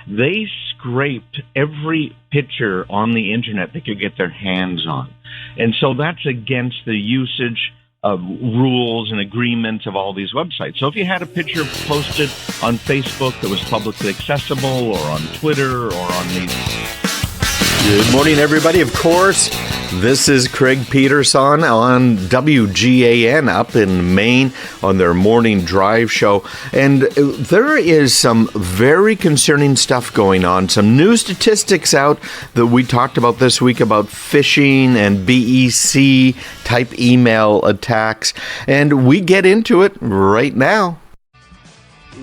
They scraped every picture on the internet they could get their hands on. And so that's against the usage rules and agreements of all these websites. So if you had a picture posted on Facebook that was publicly accessible, or on Twitter, or on these... Good morning, everybody. Of course, this is Craig Peterson on WGAN up in Maine on their morning drive show. And there is some very concerning stuff going on. Some new statistics out that we talked about this week about phishing and BEC type email attacks. And we get into it right now.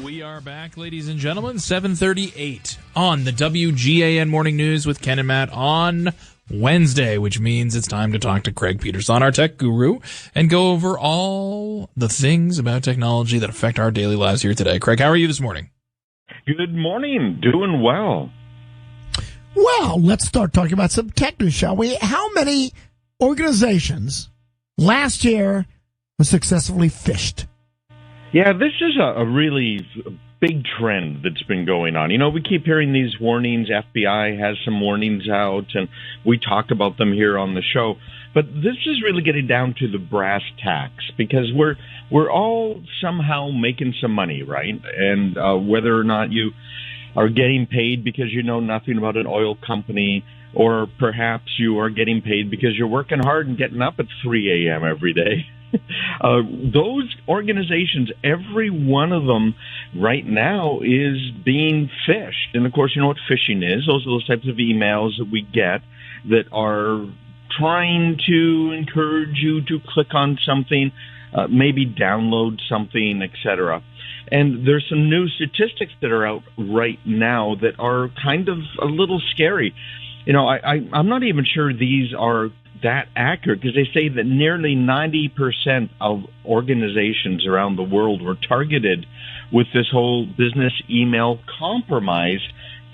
We are back, ladies and gentlemen, 7:38 on the WGAN Morning News with Ken and Matt on Wednesday, which means it's time to talk to Craig Peterson, our tech guru, and go over all the things about technology that affect our daily lives here today. Craig, how are you this morning? Good morning. Doing well. Well, let's start talking about some tech news, shall we? How many organizations last year were successfully phished? Yeah, this is a really big trend that's been going on. You know, we keep hearing these warnings. FBI has some warnings out, and we talk about them here on the show. But this is really getting down to the brass tacks, because we're all somehow making some money, right? And whether or not you are getting paid because you know nothing about an oil company, or perhaps you are getting paid because you're working hard and getting up at 3 a.m. every day. Those organizations, every one of them right now is being phished. And of course, you know what phishing is. Those are those types of emails that we get that are trying to encourage you to click on something, maybe download something, etc. And there's some new statistics that are out right now that are kind of a little scary. You know, I'm not even sure these are that accurate, because they say that nearly 90% of organizations around the world were targeted with this whole business email compromise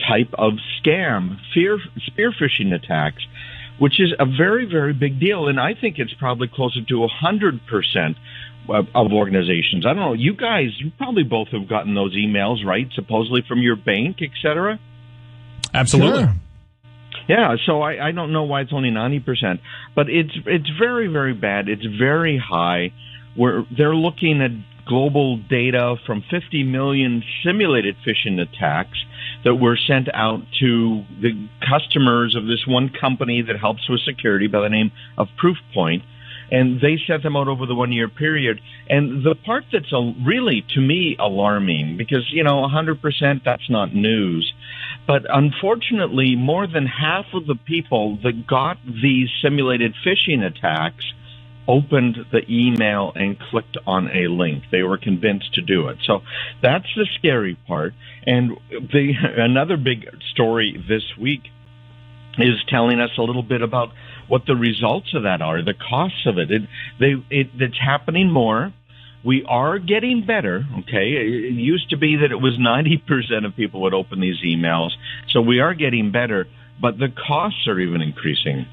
type of scam, spear phishing attacks, which is a very, very big deal. And I think it's probably closer to 100% of organizations. I don't know. You guys, you probably both have gotten those emails, right? Supposedly from your bank, etc. Absolutely. Sure. Yeah, so I don't know why it's only 90%, but it's very, very bad. It's very high. They're looking at global data from 50 million simulated phishing attacks that were sent out to the customers of this one company that helps with security by the name of Proofpoint. And they sent them out over the 1 year period. And the part that's really, to me, alarming, because, you know, 100%, that's not news. But unfortunately, more than half of the people that got these simulated phishing attacks opened the email and clicked on a link. They were convinced to do it. So that's the scary part. And another big story this week is telling us a little bit about what the results of that are, the costs of it. It's happening more. We are getting better, okay? It used to be that it was 90% of people would open these emails. So we are getting better, but the costs are even increasing.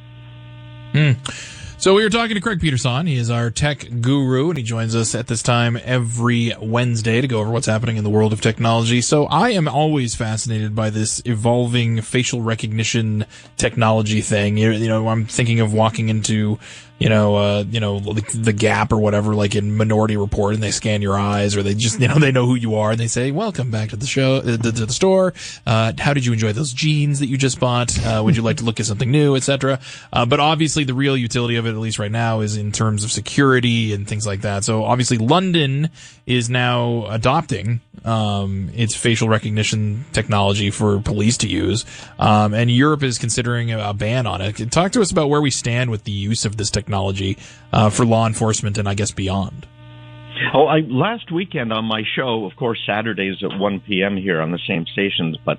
So we were talking to Craig Peterson. He is our tech guru, and he joins us at this time every Wednesday to go over what's happening in the world of technology. So I am always fascinated by this evolving facial recognition technology thing. You know, I'm thinking of walking into, the Gap or whatever, like in Minority Report, and they scan your eyes, or they just, they know who you are, and they say, "Welcome back to the show, to the store. How did you enjoy those jeans that you just bought? Would you like to look at something new, etc." But obviously, the real utility of it, at least right now, is in terms of security and things like that. So obviously, London is now adopting its facial recognition technology for police to use, and Europe is considering a ban on it. Talk to us about where we stand with the use of this technology for law enforcement and I guess beyond. Last weekend on my show, of course, Saturdays at 1 p.m. here on the same stations, but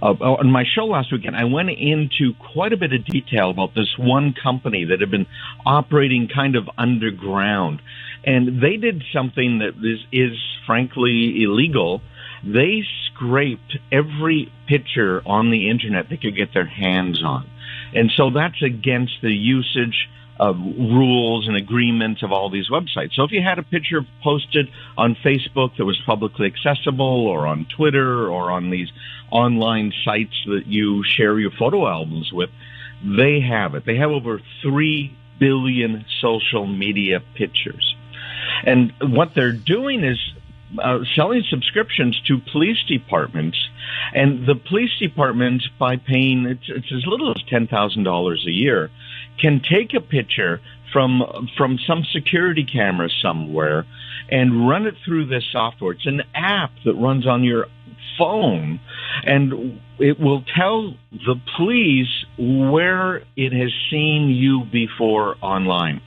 on my show last weekend, I went into quite a bit of detail about this one company that had been operating kind of underground. And they did something that is frankly illegal. They scraped every picture on the internet they could get their hands on. And so that's against the usage rules and agreements of all these websites. So if you had a picture posted on Facebook that was publicly accessible, or on Twitter, or on these online sites that you share your photo albums with, they have it. They have over 3 billion social media pictures. And what they're doing is selling subscriptions to police departments. And the police department, by paying, it's as little as $10,000 a year, can take a picture from some security camera somewhere and run it through this software. It's an app that runs on your phone, and it will tell the police where it has seen you before online.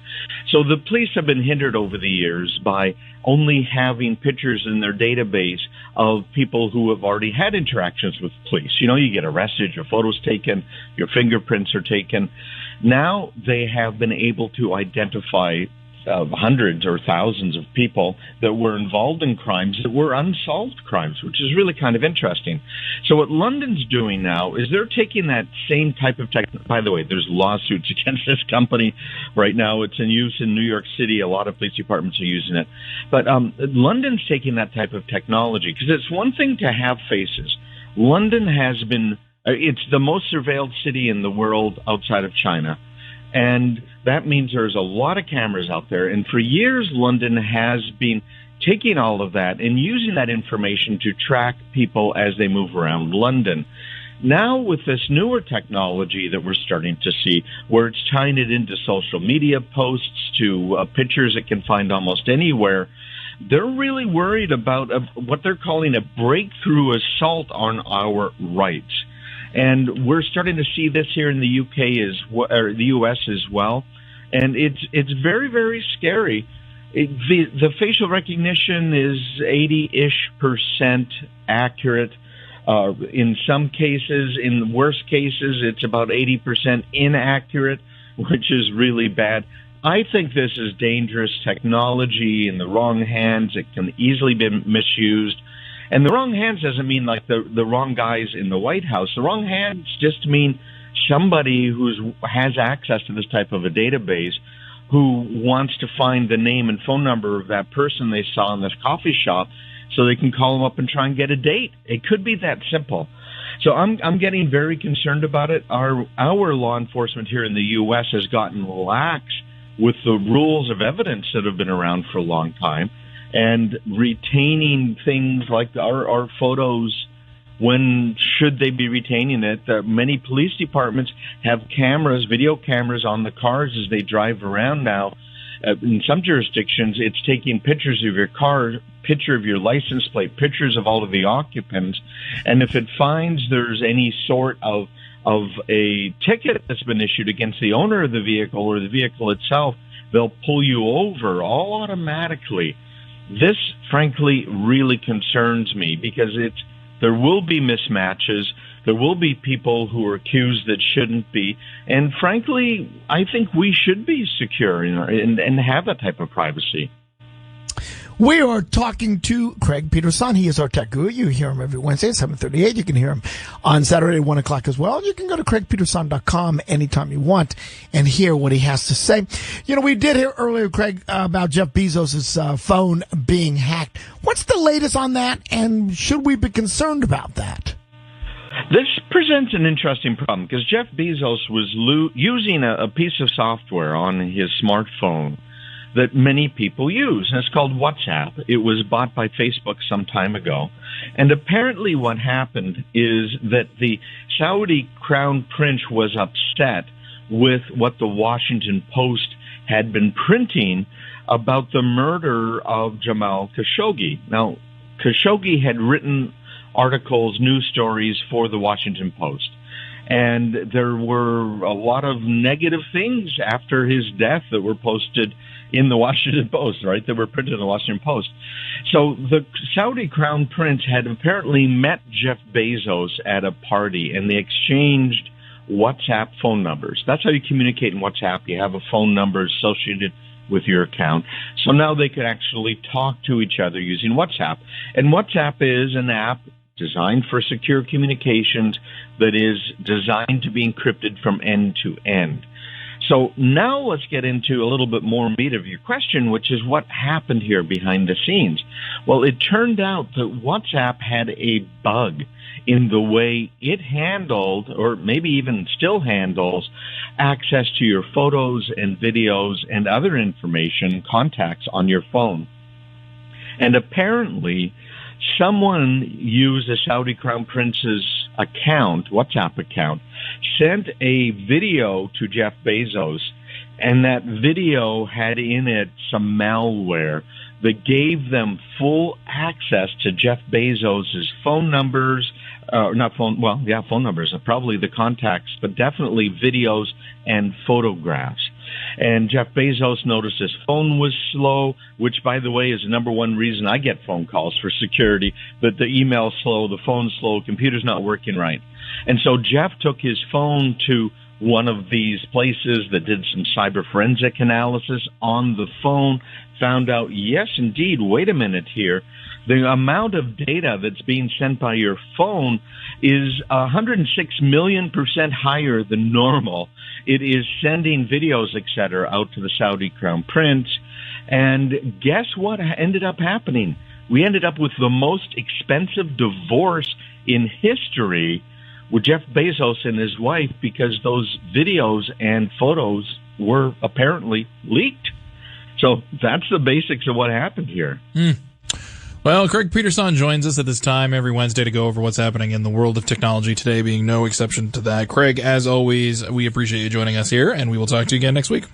So the police have been hindered over the years by only having pictures in their database of people who have already had interactions with police. You know, you get arrested, your photos taken, your fingerprints are taken. Now they have been able to identify hundreds or thousands of people that were involved in crimes that were unsolved crimes, which is really kind of interesting. So what London's doing now is they're taking that same type of tech. By the way, there's lawsuits against this company right now. It's in use in New York City. A lot of police departments are using it. But London's taking that type of technology, because it's one thing to have faces. London has been, it's the most surveilled city in the world outside of China. And that means there's a lot of cameras out there. And for years, London has been taking all of that and using that information to track people as they move around London. Now, with this newer technology that we're starting to see, where it's tying it into social media posts to pictures it can find almost anywhere, they're really worried about what they're calling a breakthrough assault on our rights. And we're starting to see this here in the UK or the US as well. And it's very, very scary. The facial recognition is 80-ish% accurate. In some cases, in worst cases, it's about 80% inaccurate, which is really bad. I think this is dangerous technology in the wrong hands. It can easily be misused. And the wrong hands doesn't mean like the wrong guys in the White House. The wrong hands just mean somebody who has access to this type of a database, who wants to find the name and phone number of that person they saw in this coffee shop so they can call them up and try and get a date. It could be that simple. So I'm getting very concerned about it. Our law enforcement here in the U.S. has gotten lax with the rules of evidence that have been around for a long time, and retaining things like our photos. When should they be retaining it? Many police departments have cameras, video cameras on the cars as they drive around now. In some jurisdictions, it's taking pictures of your car, picture of your license plate, pictures of all of the occupants. And if it finds there's any sort of a ticket that's been issued against the owner of the vehicle or the vehicle itself, they'll pull you over all automatically. This, frankly, really concerns me, because there will be mismatches. There will be people who are accused that shouldn't be. And frankly, I think we should be secure and have that type of privacy. We are talking to Craig Peterson. He is our tech guru. You hear him every Wednesday at 7:38. You can hear him on Saturday at 1 o'clock as well. You can go to CraigPeterson.com anytime you want and hear what he has to say. You know, we did hear earlier, Craig, about Jeff Bezos' phone being hacked. What's the latest on that, and should we be concerned about that? This presents an interesting problem, because Jeff Bezos was using a piece of software on his smartphone that many people use, and it's called WhatsApp. It was bought by Facebook some time ago. And apparently what happened is that the Saudi crown prince was upset with what the Washington Post had been printing about the murder of Jamal Khashoggi. Now, Khashoggi had written articles, news stories for the Washington Post. And there were a lot of negative things after his death that were posted in the Washington Post, right? That were printed in the Washington Post. So the Saudi crown prince had apparently met Jeff Bezos at a party, and they exchanged WhatsApp phone numbers. That's how you communicate in WhatsApp. You have a phone number associated with your account. So now they could actually talk to each other using WhatsApp. And WhatsApp is an app designed for secure communications that is designed to be encrypted from end to end. So now let's get into a little bit more meat of your question, which is what happened here behind the scenes. Well, it turned out that WhatsApp had a bug in the way it handled, or maybe even still handles, access to your photos and videos and other information, contacts on your phone. And apparently, someone used the Saudi Crown Prince's WhatsApp account, sent a video to Jeff Bezos, and that video had in it some malware that gave them full access to Jeff Bezos' phone numbers, phone numbers, probably the contacts, but definitely videos and photographs. And Jeff Bezos noticed his phone was slow, which, by the way, is the number one reason I get phone calls for security, that the email's slow, the phone's slow, computer's not working right. And so Jeff took his phone to one of these places that did some cyber forensic analysis on the phone, found out, yes, indeed, wait a minute here. The amount of data that's being sent by your phone is 106 million% higher than normal. It is sending videos, etc., out to the Saudi Crown Prince. And guess what ended up happening? We ended up with the most expensive divorce in history with Jeff Bezos and his wife, because those videos and photos were apparently leaked. So that's the basics of what happened here. Well, Craig Peterson joins us at this time every Wednesday to go over what's happening in the world of technology, today being no exception to that. Craig, as always, we appreciate you joining us here, and we will talk to you again next week.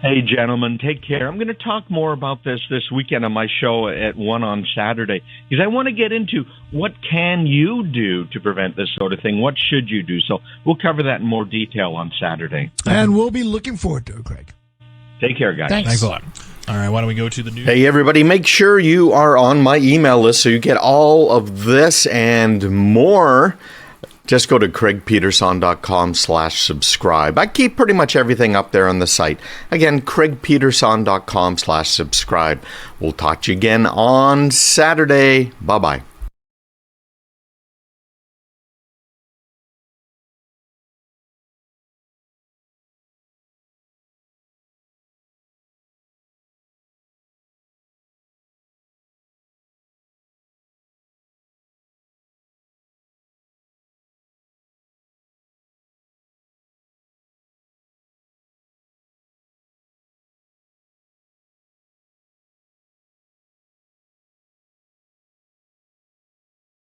Hey, gentlemen, take care. I'm going to talk more about this weekend on my show at 1 on Saturday, because I want to get into what can you do to prevent this sort of thing. What should you do? So we'll cover that in more detail on Saturday. And we'll be looking forward to it, Craig. Take care, guys. Thanks a lot. All right, why don't we go to the news? Hey, everybody, make sure you are on my email list so you get all of this and more. Just go to craigpeterson.com/subscribe. I keep pretty much everything up there on the site. Again, craigpeterson.com/subscribe. We'll talk to you again on Saturday. Bye-bye.